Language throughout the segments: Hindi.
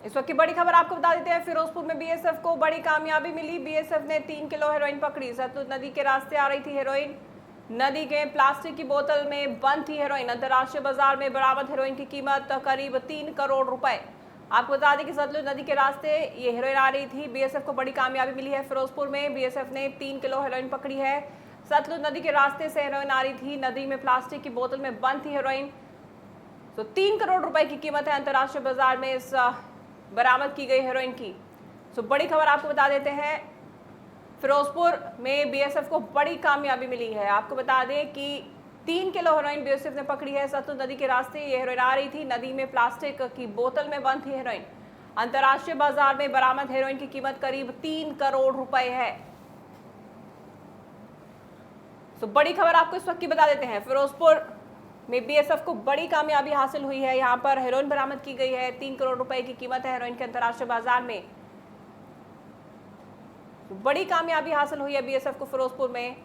इस वक्त की बड़ी खबर आपको बता देते हैं, फिरोजपुर में बीएसएफ को बड़ी कामयाबी मिली। बीएसएफ ने 3 किलो हेरोइन पकड़ी। सतलुज नदी के रास्ते आ रही थी हेरोइन। नदी के प्लास्टिक की बोतल में बंद थी हेरोइन। अंतर्राष्ट्रीय बाजार में बरामद हेरोइन की कीमत करीब 3 करोड़ रुपए। आपको बता दें कि सतलुज नदी के रास्ते ये हेरोइन आ रही थी। बीएसएफ को बड़ी कामयाबी मिली है। फिरोजपुर में बीएसएफ ने 3 किलो हेरोइन पकड़ी है। सतलुज नदी के रास्ते से हेरोइन आ रही थी। नदी में प्लास्टिक की बोतल में बंद थी हेरोइन। तो 3 करोड़ रुपए की कीमत है अंतर्राष्ट्रीय बाजार में इस बरामद की गई हेरोइन की। तो बड़ी खबर आपको बता देते हैं, फिरोजपुर में बीएसएफ को बड़ी कामयाबी मिली है। आपको बता दें कि 3 किलो हेरोइन बीएसएफ ने पकड़ी है। सतलुज नदी के रास्ते ये हेरोइन आ रही थी। नदी में प्लास्टिक की बोतल में बंद थी हेरोइन। अंतर्राष्ट्रीय बाजार में बरामद हेरोइन की कीमत करीब 3 करोड़ रुपए है। तो बड़ी खबर आपको इस वक्त की बता देते हैं, फिरोजपुर में बीएसएफ को बड़ी कामयाबी हासिल हुई है। यहां पर हेरोइन बरामद की गई है। 3 करोड़ रुपए की कीमत है हेरोइन के अंतर्राष्ट्रीय बाजार में। बड़ी कामयाबी हासिल हुई है बीएसएफ को फिरोजपुर में,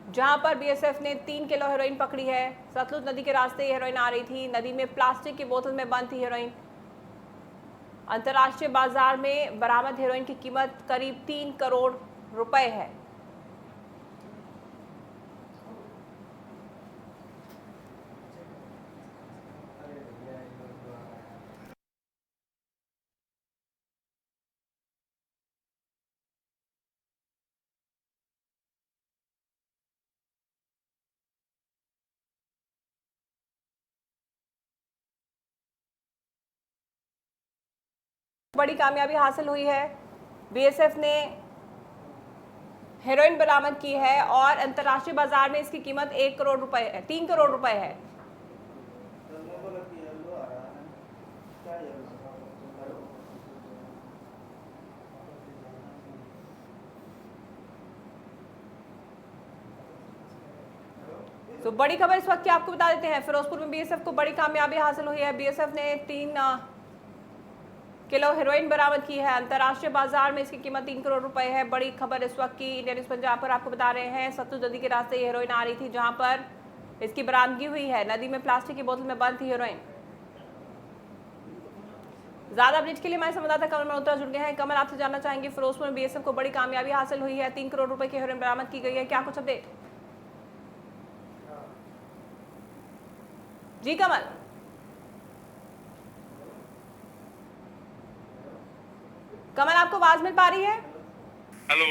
जहां पर बीएसएफ ने 3 किलो हेरोइन पकड़ी है। सतलुज नदी के रास्ते हेरोइन आ रही थी। नदी में प्लास्टिक की बोतल में बंद थी हेरोइन। अंतर्राष्ट्रीय बाजार में बरामद हेरोइन की कीमत करीब 3 करोड़ रुपए है। बड़ी कामयाबी हासिल हुई है। बीएसएफ ने हेरोइन बरामद की है और अंतर्राष्ट्रीय बाजार में इसकी कीमत 1 करोड़ रुपए है, 3 करोड़ रुपए है। तो बड़ी खबर इस वक्त की आपको बता देते हैं, फिरोजपुर में बीएसएफ को बड़ी कामयाबी हासिल हुई है। बीएसएफ ने 3 किलो हेरोइन बरामद की है। अंतर्राष्ट्रीय बाजार में इसकी कीमत 3 करोड़ रुपए है। बड़ी खबर इस वक्त की इंडिया न्यूज पंजाब पर आपको बता रहे हैं। सतलुज नदी के रास्ते ये हेरोइन आ रही थी, जहां पर इसकी बरामदगी हुई है। नदी में प्लास्टिक की बोतल में बंद थी हेरोइन। ज्यादा अपडेट के लिए हमारे संवाददाता कमल मल्होत्रा जुड़ गए हैं। कमल, आपसे जानना चाहेंगे, फिरोजपुर में बीएसएफ को बड़ी कामयाबी हासिल हुई है। 3 करोड़ रुपए की हेरोइन बरामद की गई है, क्या कुछ अपडेट? जी कमल। कमल, आपको आवाज मिल पा रही है? हेलो,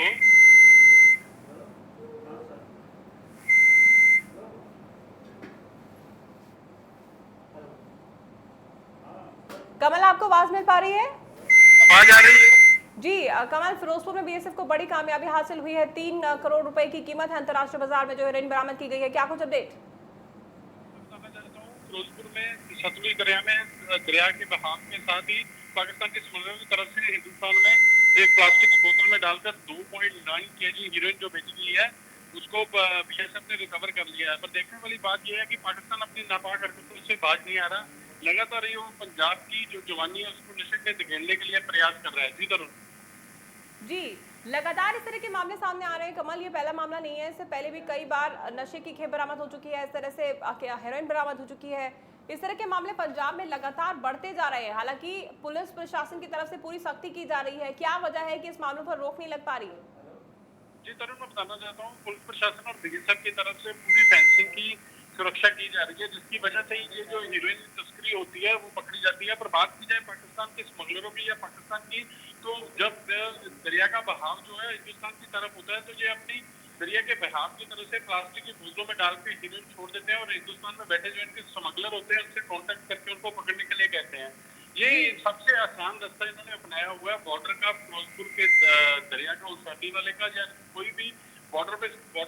कमल, आपको आवाज मिल पा रही है? आवाज आ रही है? जी कमल, फिरोजपुर में बीएसएफ को बड़ी कामयाबी हासिल हुई है। 3 करोड़ रुपए की कीमत है अंतर्राष्ट्रीय बाजार में जो हेरोइन बरामद की गई है, क्या कुछ अपडेट? बताना चाहता हूँ, फिरोजपुर में सतलुज दरिया के बहाव के साथ ही पाकिस्तान के स्मगलर की तरफ से हिंदुस्तान में एक प्लास्टिक की बोतल में डालकर 2.9 केजी हीरोइन जो बेची गई है, उसको बीएसएफ ने रिकवर कर लिया है। पर देखने वाली बात यह है कि पाकिस्तान अपनी नापाक हरकतों से बाज नहीं आ रहा। लगातार ये वो पंजाब की जो जवानी है उसको नशे में धकेलने के लिए प्रयास कर रहा है। जी तरुण। जी, लगातार इस तरह के मामले सामने आ रहे हैं कमल। ये पहला मामला नहीं है, इससे पहले भी कई बार नशे की खेप बरामद हो चुकी है, इस तरह से हेरोइन बरामद हो चुकी है। इस तरह के मामले पंजाब में लगातार बढ़ते जा रहे हैं। हालांकि पुलिस प्रशासन की तरफ से पूरी सख्ती की जा रही है। क्या वजह है कि इस मामलों पर रोक नहीं लग पा रही है? जी तरुण, मैं बताना चाहता हूँ, पुलिस प्रशासन और बीएसएफ की तरफ से पूरी फेंसिंग की सुरक्षा की जा रही है, जिसकी वजह से ये जो हीरोइन तस्करी होती है वो पकड़ी जाती है। पर बात की जाए पाकिस्तान के स्मगलरों की या पाकिस्तान की, तो जब दरिया का बहाव जो है हिंदुस्तान की तरफ होता है, तो ये अपनी दरिया के बहाव की तरफ से प्लास्टिक की बोतलों में डाल के हीरोइन छोड़ देते हैं और हिंदुस्तान में बैठे जो इनके स्मगलर होते हैं उनसे कॉन्टेक्ट करके उनको पकड़ने के लिए कहते हैं। ये सबसे आसान रास्ता इन्होंने अपनाया हुआ है बॉर्डर का, फिरोजपुर के दरिया का उस हड्डी वाले का, या कोई भी बॉर्डर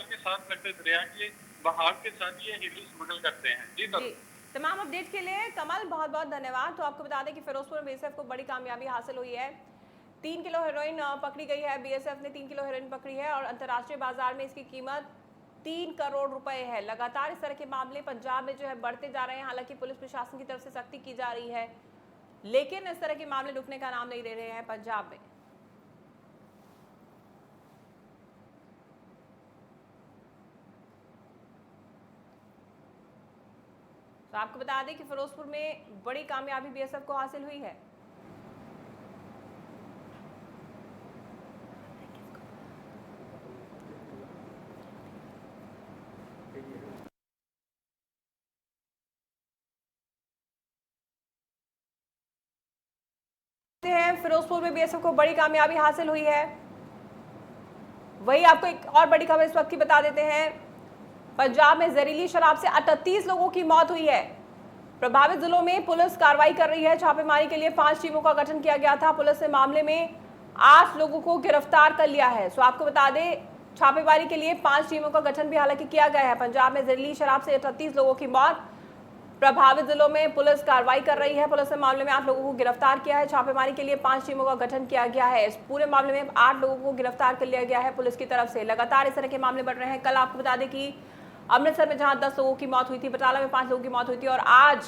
के साथ लगते दरिया के बहाव के साथ ये हीरोइन स्मगल करते हैं। जी जी, तमाम अपडेट के लिए कमल बहुत बहुत धन्यवाद। तो आपको बता दें कि फिरोजपुर में बीएसएफ को बड़ी कामयाबी हासिल हुई है। 3 किलो हेरोइन पकड़ी गई है। बीएसएफ ने 3 किलो हेरोइन पकड़ी है और अंतर्राष्ट्रीय बाजार में इसकी कीमत 3 करोड़ रुपए है। लगातार इस तरह के मामले पंजाब में जो है बढ़ते जा रहे हैं। हालांकि पुलिस प्रशासन की तरफ से सख्ती की जा रही है, लेकिन इस तरह के मामले रुकने का नाम नहीं ले रहे हैं पंजाब में। तो आपको बता दें कि फिरोजपुर में बड़ी कामयाबी बीएसएफ को हासिल हुई है। हैं फिरोजपुर में बीएसएफ को बड़ी कामयाबी हासिल हुई है। वही आपको एक और बड़ी खबर इस वक्त की बता देते हैं, पंजाब में जहरीली शराब से 38 लोगों की मौत हुई है। प्रभावित जिलों में पुलिस कार्रवाई कर रही है। छापेमारी के लिए 5 टीमों का गठन किया गया था। पुलिस ने मामले में 8 लोगों को गिरफ्तार कर लिया है। सो आपको बता दें, छापेमारी के लिए 5 टीमों का गठन भी हालांकि किया गया है। पंजाब में जहरीली शराब से 38 लोगों की मौत। प्रभावित जिलों में पुलिस कार्रवाई कर रही है। पुलिस ने मामले में 8 लोगों को गिरफ्तार किया है। छापेमारी के लिए 5 टीमों का गठन किया गया है। इस पूरे मामले में 8 लोगों को गिरफ्तार कर लिया गया है पुलिस की तरफ से। लगातार इस तरह के मामले बढ़ रहे हैं। कल आपको बता दें कि अमृतसर में जहां 10 लोगों की मौत हुई थी, बटाला में 5 लोगों की मौत हुई थी और आज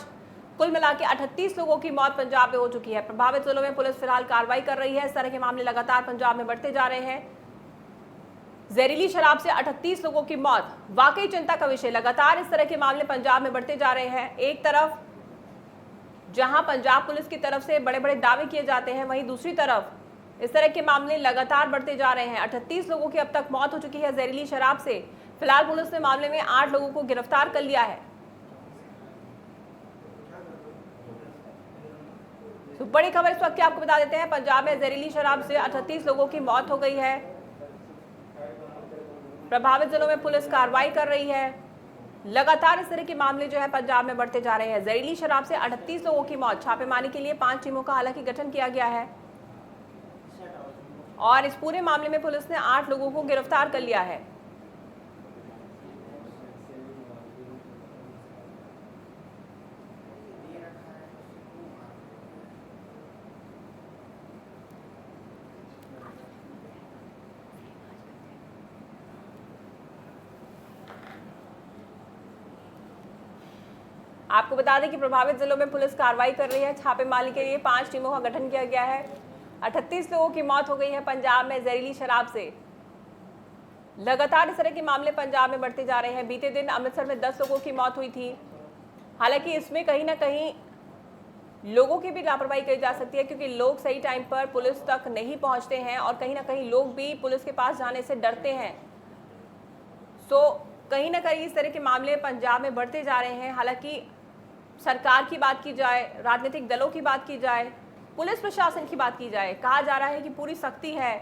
कुल मिला के 38 लोगों की मौत पंजाब में हो चुकी है। प्रभावित जिलों में पुलिस फिलहाल कार्रवाई कर रही है। इस तरह के मामले लगातार पंजाब में बढ़ते जा रहे हैं। जहरीली शराब से 38 लोगों की मौत वाकई चिंता का विषय। लगातार इस तरह के मामले पंजाब में बढ़ते जा रहे हैं। एक तरफ जहां पंजाब पुलिस की तरफ से बड़े बड़े दावे किए जाते हैं, वहीं दूसरी तरफ इस तरह के मामले लगातार बढ़ते जा रहे हैं। 38 लोगों की अब तक मौत हो चुकी है जहरीली शराब से। फिलहाल पुलिस ने मामले में 8 लोगों को गिरफ्तार कर लिया है। तो बड़ी खबर इस वक्त की आपको बता देते हैं, पंजाब में जहरीली शराब से 38 लोगों की मौत हो गई है। प्रभावित जिलों में पुलिस कार्रवाई कर रही है। लगातार इस तरह के मामले जो है पंजाब में बढ़ते जा रहे हैं। जहरीली शराब से 38 लोगों की मौत। छापेमारी के लिए 5 टीमों का हालांकि गठन किया गया है और इस पूरे मामले में पुलिस ने 8 लोगों को गिरफ्तार कर लिया है। आपको बता दें कि प्रभावित जिलों में पुलिस कार्रवाई कर रही है। छापेमारी के लिए 5 टीमों का गठन किया गया है। 38 लोगों की मौत हो गई है पंजाब में जहरीली शराब से। लगातार इस तरह के मामले पंजाब में बढ़ते जा रहे हैं। बीते दिन अमृतसर में 10 लोगों की मौत हुई थी। हालांकि इसमें कहीं ना कहीं लोगों की भी लापरवाही कही जा सकती है, क्योंकि लोग सही टाइम पर पुलिस तक नहीं पहुंचते हैं और कहीं ना कहीं लोग भी पुलिस के पास जाने से डरते हैं। सो कहीं ना कहीं इस तरह के मामले पंजाब में बढ़ते जा रहे हैं। हालांकि सरकार की बात की जाए, राजनीतिक दलों की बात की जाए, पुलिस प्रशासन की बात की जाए, कहा जा रहा है कि पूरी सख्ती है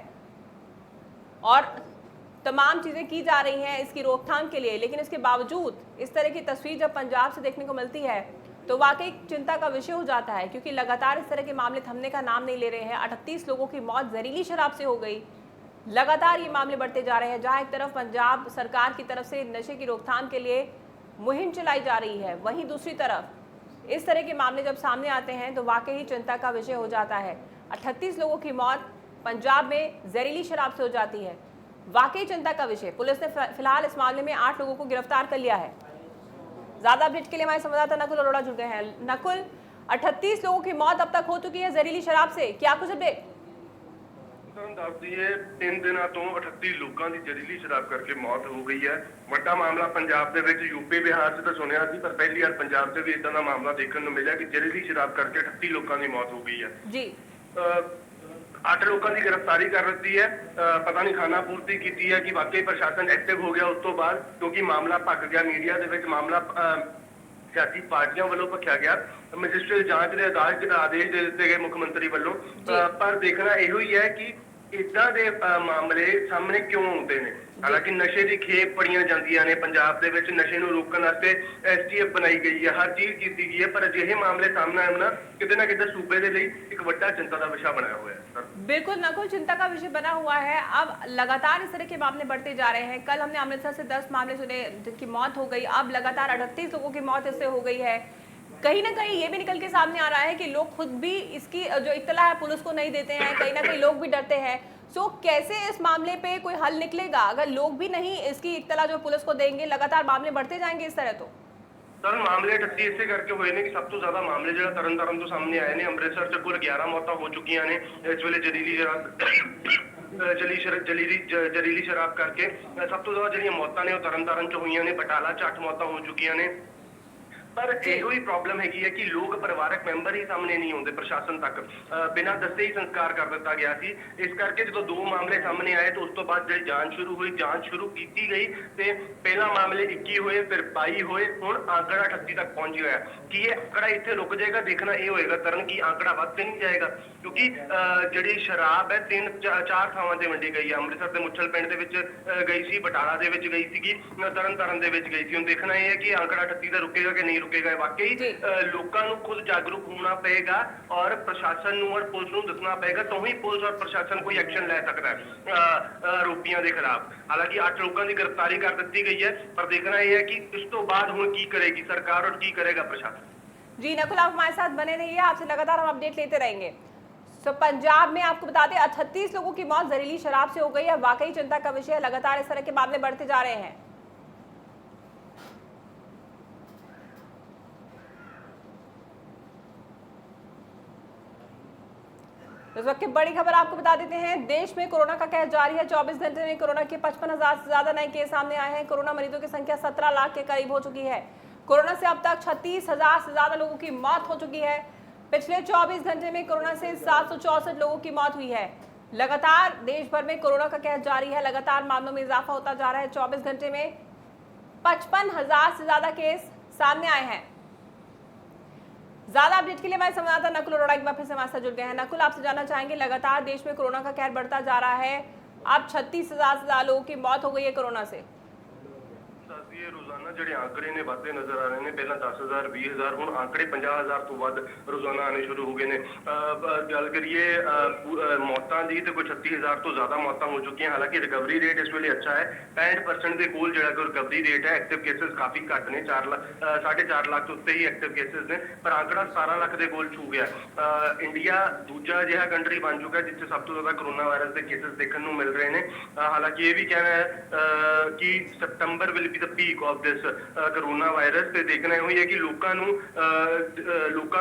और तमाम चीज़ें की जा रही हैं इसकी रोकथाम के लिए, लेकिन इसके बावजूद इस तरह की तस्वीर जब पंजाब से देखने को मिलती है तो वाकई चिंता का विषय हो जाता है, क्योंकि लगातार इस तरह के मामले थमने का नाम नहीं ले रहे हैं। 38 लोगों की मौत जहरीली शराब से हो गई। लगातार ये मामले बढ़ते जा रहे हैं। जहाँ एक तरफ पंजाब सरकार की तरफ से नशे की रोकथाम के लिए मुहिम चलाई जा रही है, वहीं दूसरी तरफ इस तरह के मामले जब सामने आते हैं तो वाकई ही चिंता का विषय हो जाता है। 38 लोगों की मौत पंजाब में जहरीली शराब से हो जाती है, वाकई चिंता का विषय। पुलिस ने फिलहाल इस मामले में 8 लोगों को गिरफ्तार कर लिया है। ज्यादा अपडेट के लिए हमारे संवाददाता नकुल अरोड़ा जुड़ गए हैं। नकुल, 38 लोगों की मौत अब तक हो चुकी है जहरीली शराब से, क्या कुछ अपडेट? ਦੱਸ ਦਈਏ 3 ਦਿਨਾਂ ਤੋਂ 38 ਲੋਕਾਂ ਦੀ ਜ਼ਹਿਰੀਲੀ ਸ਼ਰਾਬ ਕਰਕੇ ਮੌਤ ਹੋ ਗਈ ਹੈ। ਵੱਡਾ ਮਾਮਲਾ ਪੰਜਾਬ ਦੇ ਵਿੱਚ ਯੂਪੀ ਬਿਹਾਰ 'ਚ ਤਾਂ ਸੁਣਿਆ ਸੀ, ਪਰ ਪਹਿਲੀ ਵਾਰ ਪੰਜਾਬ 'ਚ ਵੀ ਇਦਾਂ ਦਾ ਮਾਮਲਾ ਦੇਖਣ ਨੂੰ ਮਿਲਿਆ ਕਿ ਜ਼ਹਿਰੀਲੀ ਸ਼ਰਾਬ ਕਰਕੇ 38 ਲੋਕਾਂ ਦੀ ਮੌਤ ਹੋ ਗਈ ਹੈ ਜੀ। 8 ਲੋਕਾਂ ਦੀ ਗ੍ਰਿਫਤਾਰੀ ਕਰ ਦਿੱਤੀ ਹੈ। ਪਤਾ ਨਹੀਂ ਖਾਨਾ ਪੂਰਤੀ ਕੀਤੀ ਹੈ ਕਿ ਵਾਕਈ ਪ੍ਰਸ਼ਾਸਨ ਐਕਟਿਵ ਹੋ ਗਿਆ ਉਸ ਤੋਂ ਬਾਅਦ, ਕਿਉਂਕਿ ਮਾਮਲਾ ਭੱਕ ਗਿਆ ਮੀਡੀਆ ਦੇ ਵਿੱਚ। ਮਾਮਲਾ ਸਿਆਸੀ ਪਾਰਟੀਆਂ ਵੱਲੋਂ ਭਖਿਆ ਗਿਆ। ਮਜਿਸਟਰੇਟ ਜਾਂਚ ਦੇ ਆਦੇਸ਼ ਦੇ ਦਿੱਤੇ ਗਏ ਮੁੱਖ ਮੰਤਰੀ ਵੱਲੋਂ, ਪਰ ਦੇਖਣਾ ਇਹੋ ਹੀ ਹੈ ਕਿ ਇਦਾਂ ਦੇ ਮਾਮਲੇ ਸਾਹਮਣੇ ਕਿਉਂ ਆਉਂਦੇ ਨੇ। ਹਾਲਾਂਕਿ ਨਸ਼ੇ ਦੀ ਖੇਪ ਪੜੀਆਂ ਜਾਂਦੀਆਂ ਨੇ ਪੰਜਾਬ ਦੇ ਵਿੱਚ, ਨਸ਼ੇ ਨੂੰ ਰੋਕਣ ਵਾਸਤੇ ਐਸਟੀਐਫ ਬਣਾਈ ਗਈ ਹੈ, ਹਰ ਚੀਜ਼ ਕੀਤੀ ਗਈ ਹੈ, ਪਰ ਅਜਿਹੇ ਮਾਮਲੇ ਸਾਹਮਣੇ ਆਉਣ ਨਾ ਕਿਤੇ सूबे के लिए एक बड़ा चिंता का विषय बनाया हुआ है। सर बिल्कुल नकुल, चिंता का विषय बना हुआ है। अब लगातार इस तरह के मामले बढ़ते जा रहे हैं। कल हमने अमृतसर से 10 मामले सुने जिनकी मौत हो गई, अब लगातार 38 लोगों की मौत इससे हो गई है। कहीं ना कहीं ये भी निकल के सामने आ रहा है कि लोग खुद भी इसकी जो इत्तला है पुलिस को नहीं देते हैं, कहीं ना कहीं लोग भी डरते हैं। सो कैसे इस मामले पे कोई हल निकलेगा अगर लोग भी नहीं इसकी इत्तला जो पुलिस को देंगे? लगातार मामले बढ़ते जाएंगे इस तरह? तो सर मामले 38 इसे करके हुए ने कि सब तो ज्यादा मामले जो तरन तो सामने आए ने। अमृतसर से कुल 11 मौतें हो चुकी ने इस वेले जहरीली शराब करके। सब तो ज्यादा जो मौतें ने तरन च हुई ने। बटाला च 8 मौतें हो चुकी ने। पर ਇਹੋ ਹੀ ਪ੍ਰੋਬਲਮ ਹੈਗੀ ਹੈ ਕਿ ਲੋਕ ਪਰਿਵਾਰਕ ਮੈਂਬਰ ਹੀ ਸਾਹਮਣੇ ਨਹੀਂ ਆਉਂਦੇ ਪ੍ਰਸ਼ਾਸਨ ਤੱਕ ਬਿਨਾਂ ਦੱਸੇ ਹੀ ਸੰਸਕਾਰ ਕਰ ਦਿੱਤਾ ਗਿਆ ਸੀ। ਇਸ ਕਰਕੇ ਜਦੋਂ ਦੋ ਮਾਮਲੇ ਸਾਹਮਣੇ ਆਏ ਤਾਂ ਉਸ ਤੋਂ ਬਾਅਦ ਜਿਹੜੀ ਜਾਂਚ ਸ਼ੁਰੂ ਹੋਈ, ਜਾਂਚ ਸ਼ੁਰੂ ਕੀਤੀ ਗਈ ਤੇ ਪਹਿਲਾ ਮਾਮਲੇ 21 ਹੋਏ, ਫਿਰ 22 ਹੋਏ, ਹੁਣ ਆંકੜਾ 38 ਤੱਕ ਪਹੁੰਚ ਗਿਆ। ਕੀ ਇਹ ਆંકੜਾ ਇੱਥੇ ਰੁਕ ਜਾਏਗਾ? ਦੇਖਣਾ ਇਹ ਹੋਏਗਾ ਤਰਨ ਕੀ ਆંકੜਾ ਵੱਧ ਤੇ ਨਹੀਂ ਜਾਏਗਾ, ਕਿਉਂਕਿ ਜਿਹੜੀ ਸ਼ਰਾਬ ਹੈ 3-4 ਥਾਵਾਂ ਤੇ ਵੰਡੀ ਗਈ ਹੈ। ਅੰਮ੍ਰਿਤਸਰ ਦੇ ਮੁੱਛਲ ਪਿੰਡ ਦੇ ਵਿੱਚ ਗਈ ਸੀ, ਬਟਾਲਾ ਦੇ ਵਿੱਚ ਗਈ ਸੀਗੀ, ਤਰਨ ਦੇ ਵਿੱਚ ਗਈ ਸੀ। ਹੁਣ ਦੇਖਣਾ ਇਹ ਹੈ ਕਿ ਆंकड़ा 38 ਦਾ ਰੁਕੇਗਾ ਕਿ ਨਹੀਂ ਰੁਕੇਗਾ। ਵਾਕਈ ਲੋਕਾਂ ਨੂੰ ਖੁਦ ਜਾਗਰੂਕ ਹੋਣਾ ਪਏਗਾ ਔਰ ਪ੍ਰਸ਼ਾਸਨ ਨੂੰ ਔਰ ਪੁਲਿਸ ਨੂੰ ਦੱਸਣਾ ਪਏਗਾ, ਤਾਂ ਹੀ ਪੁਲਿਸ ਔਰ ਪ੍ਰਸ਼ਾਸਨ ਕੋਈ ਐਕਸ਼ਨ ਲੈ ਸਕਦਾ ਹੈ ਆਰੋਪੀਆਂ ਦੇ ਖਿਲਾਫ। ਹਾਲਾਂਕਿ 8 ਲੋਕਾਂ ਦੀ ਗ੍ਰਿਫਤਾਰੀ ਕਰ ਦਿੱਤੀ ਗਈ है, पर देखना यह है कि इस तो बाद हुण की करेगी सरकार और की करेगा प्रशासन। जी नकुल, आप हमारे साथ बने रहिए, आपसे लगातार हम अपडेट लेते रहेंगे। तो पंजाब में आपको बता दें 38 लोगों की मौत जहरीली शराब से हो गई है। वाकई चिंता का विषय है, लगातार इस तरह के मामले बढ़ते जा रहे हैं। इस वक्त की बड़ी खबर आपको बता देते हैं, देश में कोरोना का कहर जारी है। 24 घंटे में कोरोना के 55,000 से ज्यादा नए केस सामने आए हैं। कोरोना मरीजों की संख्या 17 लाख के करीब हो चुकी है। कोरोना से अब तक 36,000 से ज्यादा लोगों की मौत हो चुकी है। पिछले 24 घंटे में कोरोना से 764 लोगों की मौत हुई है। लगातार देश भर में कोरोना का कहर जारी है, लगातार मामलों में इजाफा होता जा रहा है। 24 घंटे में 55,000 से ज्यादा केस सामने आए हैं। ज्यादा अपडेट के लिए हमारे संवाददाता नकुल अरोड़ा एक बार फिर से हमारे साथ जुड़ गए हैं। नकुल, आपसे जानना चाहेंगे, लगातार देश में कोरोना का कहर बढ़ता जा रहा है, अब 36,000 से ज्यादा लोगों की मौत हो गई है कोरोना से। रोजाना ਜਿਹੜੇ ਆંકੜੇ ਨੇ ਵੱਧਦੇ ਨਜ਼ਰ ਆ ਰਹੇ ਨੇ। ਪਹਿਲਾਂ 10,000 20,000, ਹੁਣ ਆંકੜੇ 50,000 ਤੋਂ ਵੱਧ ਰੋਜ਼ਾਨਾ ਆਣੇ ਸ਼ੁਰੂ ਹੋ ਗਏ ਨੇ। ਗੱਲ ਕਰੀਏ ਮੌਤਾਂ ਦੀ ਤੇ ਕੋਈ 36,000 ਤੋਂ ਜ਼ਿਆਦਾ ਮੌਤਾਂ ਹੋ ਚੁੱਕੀਆਂ। ਹਾਲਾਂਕਿ ਰਿਕਵਰੀ ਰੇਟ ਇਸ ਵੇਲੇ ਅੱਛਾ ਹੈ, 65% ਦੇ ਕੋਲ ਜਿਹੜਾ ਕਿ ਰਿਕਵਰੀ ਰੇਟ ਹੈ। ਐਕਟਿਵ ਕੇਸਿਸ ਕਾਫੀ ਘੱਟ ਨੇ, 4.5 ਲੱਖ ਤੋਂ ਉੱਤੇ ਹੀ ਐਕਟਿਵ ਕੇਸਿਸ ਨੇ, ਪਰ ਆંકੜਾ 17 ਲੱਖ ਦੇ ਕੋਲ ਛੂ ਗਿਆ। ਇੰਡੀਆ ਦੂਜਾ ਅਜਿਹਾ ਕੰਟਰੀ ਬਣ ਚੁੱਕਾ ਜਿੱਥੇ ਸਭ ਤੋਂ ਜ਼ਿਆਦਾ ਕਰੋਨਾ ਵਾਇਰਸ ਦੇ ਕੇਸਿਸ ਦੇਖਣ ਨੂੰ ਮਿਲ ਰਹੇ ਨੇ। ਹਾਲਾਂਕਿ ਇਹ ਵੀ ਕਹਿਣਾ ਹੈ ਕਿ September will be the peak of this corona virus. ਤੇ ਦੇਖਣਾ ਇਹੋ ਹੀ ਹੈ ਕਿ ਲੋਕਾਂ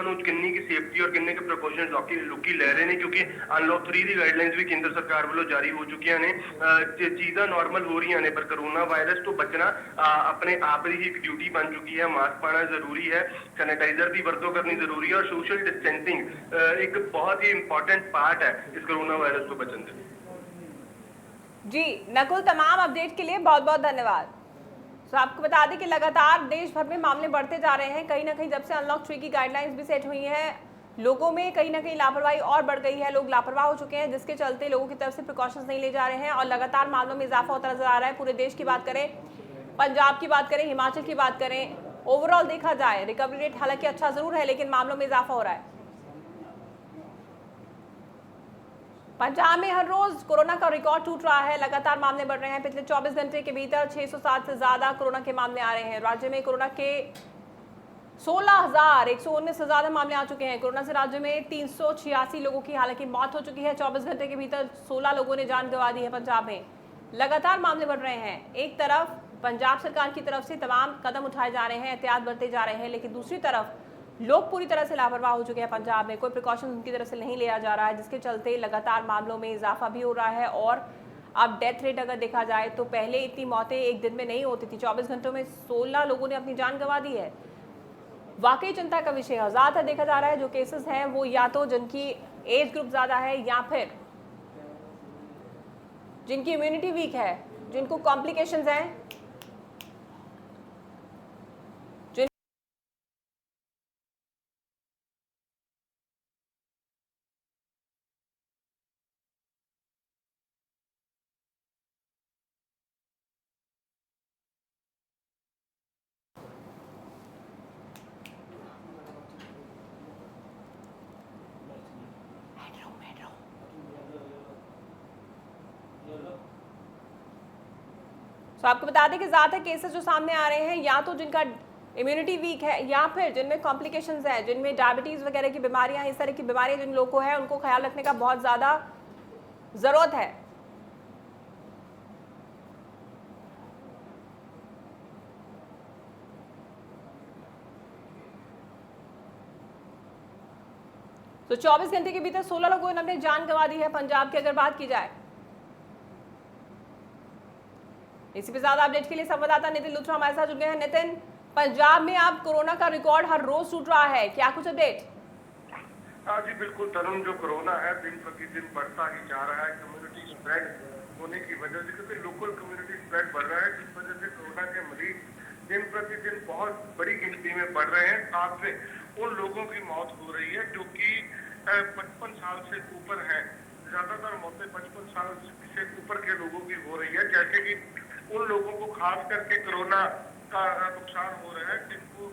ਨੂੰ ਕਿੰਨੀ ਕਿ ਸੇਫਟੀ ਔਰ ਕਿੰਨੇ ਕਿ ਪ੍ਰੀਕਾਸ਼ਨਸ ਲੋਕੀ ਲੈ ਰਹੇ ਨੇ, ਕਿਉਂਕਿ ਅਨਲੌਕ 3 ਦੀ ਗਾਈਡਲਾਈਨਸ ਵੀ ਕੇਂਦਰ ਸਰਕਾਰ ਵੱਲੋਂ ਜਾਰੀ ਹੋ ਚੁੱਕੀਆਂ ਨੇ। ਚੀਜ਼ਾਂ ਨਾਰਮਲ ਹੋ ਰਹੀਆਂ ਨੇ, ਪਰ ਕਰੋਨਾ ਵਾਇਰਸ ਤੋਂ ਬਚਣਾ ਆਪਣੇ ਆਪ ਦੀ ਹੀ ਇੱਕ ਡਿਊਟੀ ਬਣ ਚੁੱਕੀ ਹੈ। ਮਾਸਕ ਪਾਉਣਾ ਜ਼ਰੂਰੀ ਹੈ, ਸੈਨੀਟਾਈਜ਼ਰ ਦੀ ਵਰਤੋਂ ਕਰਨੀ ਜ਼ਰੂਰੀ ਹੈ, ਔਰ ਸੋਸ਼ਲ ਡਿਸਟੈਂਸਿੰਗ ਇੱਕ ਬਹੁਤ ਹੀ ਇੰਪॉर्टेंट ਪਾर्ट है इस कोरोना वायरस को बचने के। जी नकुल, तमाम अपडेट के लिए बहुत बहुत धन्यवाद। तो आपको बता दें कि लगातार देश भर में मामले बढ़ते जा रहे हैं। कहीं ना कहीं जब से अनलॉक 3 की गाइडलाइंस भी सेट हुई हैं, लोगों में कहीं ना कहीं लापरवाही और बढ़ गई है। लोग लापरवाह हो चुके हैं, जिसके चलते लोगों की तरफ से प्रिकॉशंस नहीं ले जा रहे हैं और लगातार मामलों में इजाफा होता नजर आ रहा है। पूरे देश की बात करें, पंजाब की बात करें, हिमाचल की बात करें, ओवरऑल देखा जाए रिकवरी रेट हालांकि अच्छा जरूर है, लेकिन मामलों में इजाफा हो रहा है। पंजाब में हर रोज कोरोना का रिकॉर्ड टूट रहा है, लगातार मामले बढ़ रहे हैं। पिछले 24 घंटे के भीतर 607 से ज्यादा कोरोना के मामले आ रहे हैं। राज्य में कोरोना के 16,119 से ज्यादा मामले आ चुके हैं। कोरोना से राज्य में 386 लोगों की हालांकि मौत हो चुकी है। 24 घंटे के भीतर 16 लोगों ने जान गंवा दी है। पंजाब में लगातार मामले बढ़ रहे हैं। एक तरफ पंजाब सरकार की तरफ से तमाम कदम उठाए जा रहे हैं, एहतियात बरते जा रहे हैं, लेकिन दूसरी तरफ लोग पूरी तरह से लापरवाह हो चुके हैं। पंजाब में कोई प्रिकॉशन उनकी तरफ से नहीं लिया जा रहा है, जिसके चलते लगातार मामलों में इजाफा भी हो रहा है। और अब डेथ रेट अगर देखा जाए तो पहले इतनी मौतें एक दिन में नहीं होती थी, 24 घंटों में 16 लोगों ने अपनी जान गंवा दी है। वाकई चिंता का विषय है। ज़्यादातर देखा जा रहा है जो केसेस हैं वो या तो जिनकी एज ग्रुप ज़्यादा है या फिर जिनकी इम्यूनिटी वीक है, जिनको कॉम्प्लिकेशंस हैं, तो आपको बता दें कि ज़्यादातर केसेस जो सामने आ रहे हैं या तो जिनका इम्यूनिटी वीक है या फिर जिनमें कॉम्प्लिकेशंस है, जिनमें डायबिटीज़ वगैरह की बीमारियां, इस तरह की बीमारियां जिन लोगों को है, उनको ख्याल रखने का बहुत ज़्यादा ज़रूरत है। तो 24 घंटे के भीतर 16 लोगों ने अपनी जान गंवा दी है पंजाब की अगर बात की जाए। इसी पे ज्यादा अपडेट के लिए संवाददाता नितिन लुथरा हमारे साथ जुड़ गए हैं। नितिन, पंजाब में अब कोरोना का रिकॉर्ड हर रोज टूट रहा है, क्या कुछ अपडेट? हाँ जी बिल्कुल तरुण, जो कोरोना है दिन प्रतिदिन बढ़ता ही जा रहा है कम्युनिटी स्प्रेड होने की वजह से, क्योंकि लोकल कम्युनिटी स्प्रेड बढ़ रहा है, जिस वजह से कोरोना के मरीज दिन प्रतिदिन बहुत बड़ी गिनती में बढ़ रहे हैं। साथ में उन लोगों की मौत हो रही है जो कि 55 साल से ऊपर है। ज्यादातर मौतें 55 साल से ऊपर के लोगों की हो रही है, जैसे कि उन लोगों को खास करके कोरोना का नुकसान हो रहा है जिनको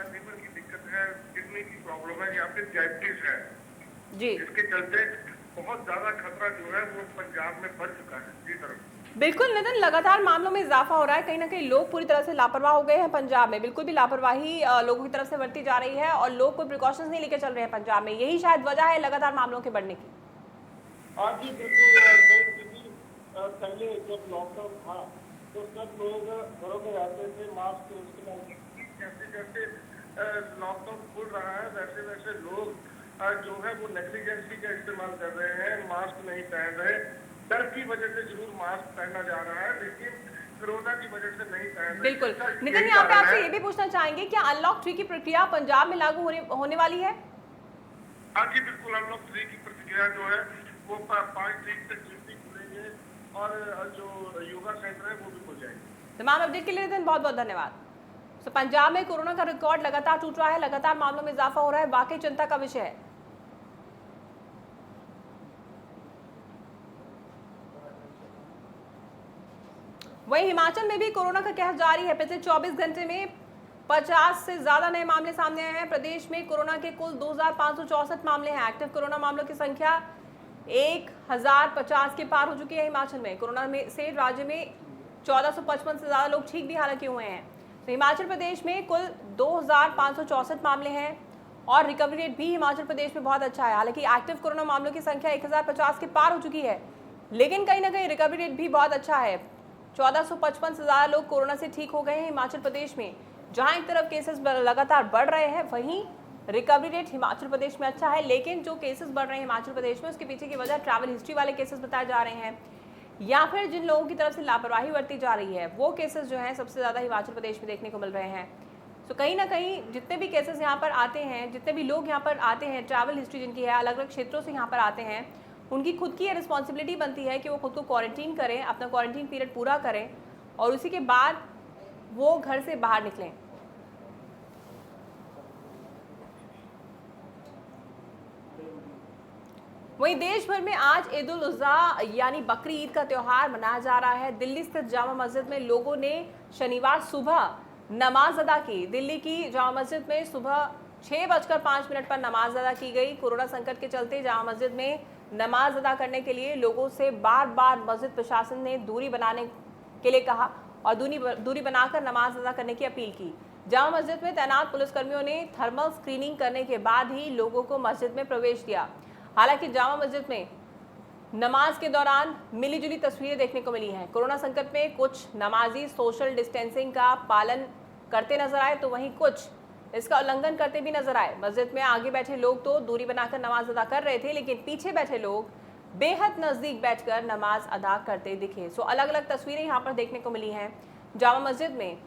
लीवर की दिक्कत है, किडनी की प्रॉब्लम है या फिर डायबिटीज है, जी इसके चलते बहुत ज्यादा खतरा जो है वो पंजाब में बढ़ चुका है। जी तरफ बिल्कुल नितिन, लगातार मामलों में इजाफा हो रहा है, कहीं ना कहीं लोग पूरी तरह से लापरवाह हो गए हैं। पंजाब में बिल्कुल भी लापरवाही लोगों की तरफ से बरती जा रही है और लोग कोई प्रिकॉशंस नहीं लेके चल रहे हैं पंजाब में। यही शायद वजह है लगातार मामलों के बढ़ने की। हाँ जी बिल्कुल। पहले जब लॉकडाउन था तो सब लोग घरों में रहते थे, मास्क का इस्तेमाल। जैसे जैसे लॉकडाउन खुल रहा है वैसे वैसे लोग जो है वो नेग्लिजेंसी का इस्तेमाल कर रहे हैं, मास्क नहीं पहन रहे। डर की वजह से जरूर मास्क पहना जा रहा है, लेकिन कोरोना की वजह से नहीं पहन रहे। बिल्कुल इसका नितिन, यही यहाँ पे कारण आपसे है। ये भी पूछना चाहेंगे क्या अनलॉक 3 की प्रक्रिया पंजाब में लागू होने वाली है? हाँ जी बिल्कुल, अनलॉक 3 की प्रतिक्रिया जो है वो 5 तारीख तक जिम खुलेंगे और जो योगा सेंटर है वो भी खुल जाएंगे। तमाम अपडेट के लिए नितिन बहुत बहुत धन्यवाद। तो पंजाब में कोरोना का रिकॉर्ड लगातार टूट रहा है, लगातार मामलों में इजाफा हो रहा है, वाकई चिंता का विषय है। वहीं हिमाचल में भी कोरोना का कहर जारी है। पिछले 24 घंटे में 50 से ज्यादा नए मामले सामने आए हैं। प्रदेश में कोरोना के कुल 2564 मामले हैं। एक्टिव कोरोना मामलों की संख्या 1050 के पार हो चुकी है। हिमाचल में कोरोना में से राज्य में 1455 से ज्यादा लोग ठीक भी हालांकि हुए हैं। तो हिमाचल प्रदेश में कुल 2564 मामले हैं और रिकवरी रेट भी हिमाचल प्रदेश में बहुत अच्छा है। हालांकि एक्टिव कोरोना मामलों की संख्या 1050 के पार हो चुकी है, लेकिन कहीं ना कहीं रिकवरी रेट भी बहुत अच्छा है। 1455 से ज्यादा लोग कोरोना से ठीक हो गए हैं हिमाचल प्रदेश में। जहां एक तरफ केसेस लगातार बढ़ रहे हैं, वहीं रिकवरी रेट हिमाचल प्रदेश में अच्छा है। लेकिन जो केसेस बढ़ रहे हैं हिमाचल प्रदेश में, उसके पीछे की वजह ट्रैवल हिस्ट्री वाले केसेस बताए जा रहे हैं या फिर जिन लोगों की तरफ से लापरवाही बरती जा रही है, वो केसेस जो हैं सबसे ज़्यादा हिमाचल प्रदेश में देखने को मिल रहे हैं। तो कहीं ना कहीं जितने भी केसेस यहाँ पर आते हैं, जितने भी लोग यहाँ पर आते हैं, ट्रैवल हिस्ट्री जिनकी है, अलग अलग क्षेत्रों से यहाँ पर आते हैं, उनकी खुद की रिस्पॉन्सिबिलिटी बनती है कि वो खुद को क्वारंटीन करें, अपना क्वारंटीन पीरियड पूरा करें और उसी के बाद वो घर से बाहर निकलें। वहीं देश भर में आज ईद उल अज़हा यानी बकरी ईद का त्यौहार मनाया जा रहा है। दिल्ली स्थित जामा मस्जिद में लोगों ने शनिवार सुबह नमाज अदा की। दिल्ली की जामा मस्जिद में सुबह 6:05 पर नमाज अदा की गई। कोरोना संकट के चलते जामा मस्जिद में नमाज अदा करने के लिए लोगों से बार बार मस्जिद प्रशासन ने दूरी बनाने के लिए कहा और दूरी बनाकर नमाज अदा करने की अपील की। जामा मस्जिद में तैनात पुलिसकर्मियों ने थर्मल स्क्रीनिंग करने के बाद ही लोगों को मस्जिद में प्रवेश दिया। हालांकि जामा मस्जिद में नमाज के दौरान मिलीजुली तस्वीरें देखने को मिली हैं। कोरोना संकट में कुछ नमाजी सोशल डिस्टेंसिंग का पालन करते नजर आए, तो वहीं कुछ इसका उल्लंघन करते भी नजर आए। मस्जिद में आगे बैठे लोग तो दूरी बनाकर नमाज अदा कर रहे थे, लेकिन पीछे बैठे लोग बेहद नजदीक बैठकर नमाज अदा करते दिखे। सो अलग अलग तस्वीरें यहाँ पर देखने को मिली हैं। जामा मस्जिद में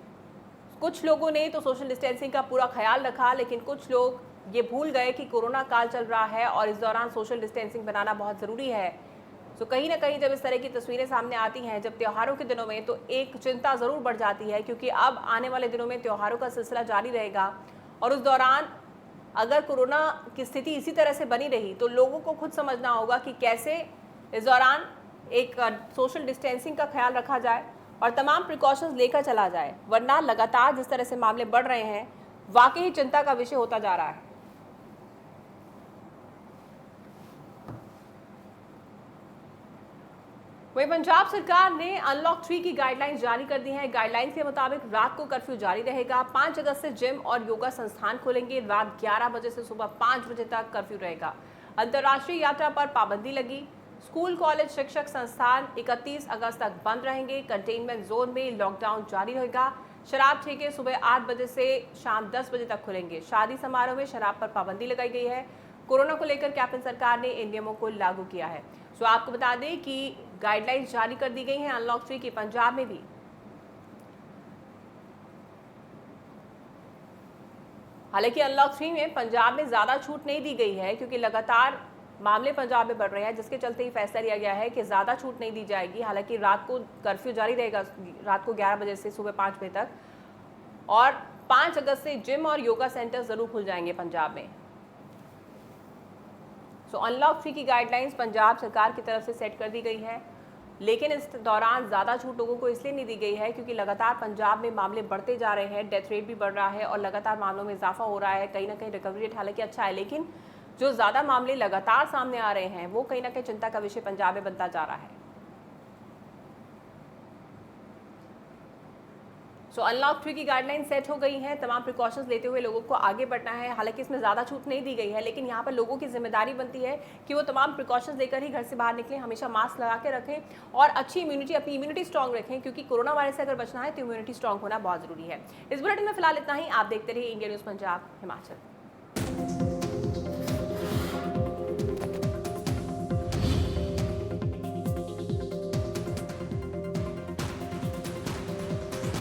कुछ लोगों ने तो सोशल डिस्टेंसिंग का पूरा ख्याल रखा, लेकिन कुछ लोग ये भूल गए कि कोरोना काल चल रहा है और इस दौरान सोशल डिस्टेंसिंग बनाना बहुत ज़रूरी है। तो कहीं ना कहीं जब इस तरह की तस्वीरें सामने आती हैं, जब त्योहारों के दिनों में, तो एक चिंता ज़रूर बढ़ जाती है, क्योंकि अब आने वाले दिनों में त्योहारों का सिलसिला जारी रहेगा और उस दौरान अगर कोरोना की स्थिति इसी तरह से बनी रही तो लोगों को खुद समझना होगा कि कैसे इस दौरान एक सोशल डिस्टेंसिंग का ख्याल रखा जाए और तमाम प्रिकॉशंस लेकर चला जाए, वरना लगातार जिस तरह से मामले बढ़ रहे हैं वाकई ही चिंता का विषय होता जा रहा है। वहीं पंजाब सरकार ने अनलॉक 3 की गाइडलाइंस जारी कर दी हैं। गाइडलाइंस के मुताबिक रात को कर्फ्यू जारी रहेगा। 5 अगस्त से जिम और योगा संस्थान खोलेंगे। रात 11 बजे से सुबह 5 बजे तक कर्फ्यू रहेगा। अंतर्राष्ट्रीय यात्रा पर पाबंदी लगी। स्कूल, कॉलेज, शिक्षक संस्थान 31 अगस्त तक बंद रहेंगे। कंटेनमेंट जोन में लॉकडाउन जारी रहेगा। शराब ठेके सुबह 8 बजे से शाम 10 बजे तक खुलेंगे। शादी समारोह में शराब पर पाबंदी लगाई गई है। कोरोना को लेकर कैप्टन सरकार ने इन नियमों को लागू किया है। तो आपको बता दें कि गाइडलाइंस जारी कर दी गई हैं अनलॉक 3 की पंजाब में भी। हालांकि अनलॉक 3 में पंजाब में ज़्यादा छूट नहीं दी गई है क्योंकि लगातार मामले पंजाब में बढ़ रहे हैं, जिसके चलते ही फैसला लिया गया है कि ज़्यादा छूट नहीं दी जाएगी। हालांकि रात को कर्फ्यू जारी रहेगा, रात को 11 बजे से सुबह 5 बजे तक, और 5 अगस्त से जिम और योगा सेंटर ज़रूर खुल जाएंगे पंजाब में। सो अनलॉक 3 की गाइडलाइंस पंजाब सरकार की तरफ से सेट कर दी गई है, लेकिन इस दौरान ज़्यादा छूट लोगों को इसलिए नहीं दी गई है क्योंकि लगातार पंजाब में मामले बढ़ते जा रहे हैं, डेथ रेट भी बढ़ रहा है और लगातार मामलों में इजाफा हो रहा है। कहीं ना कहीं रिकवरी रेट हालांकि अच्छा है, लेकिन जो ज़्यादा मामले लगातार सामने आ रहे हैं वो कहीं ना कहीं चिंता का विषय पंजाब में बनता जा रहा है। सो अनलॉक 3 की गाइडलाइन सेट हो गई है, तमाम प्रिकॉशंस लेते हुए लोगों को आगे बढ़ना है। हालांकि इसमें ज़्यादा छूट नहीं दी गई है, लेकिन यहाँ पर लोगों की जिम्मेदारी बनती है कि वो तमाम प्रिकॉशंस लेकर ही घर से बाहर निकलें, हमेशा मास्क लगा के रखें और अच्छी इम्यूनिटी, अपनी इम्यूनिटी स्ट्रॉन्ग रखें, क्योंकि कोरोना वायरस से अगर बचना है तो इम्यूनिटी स्ट्रॉन्ग होना बहुत ज़रूरी है। इस बुलेटिन में फिलहाल इतना ही। आप देखते रहिए इंडिया न्यूज़ पंजाब हिमाचल।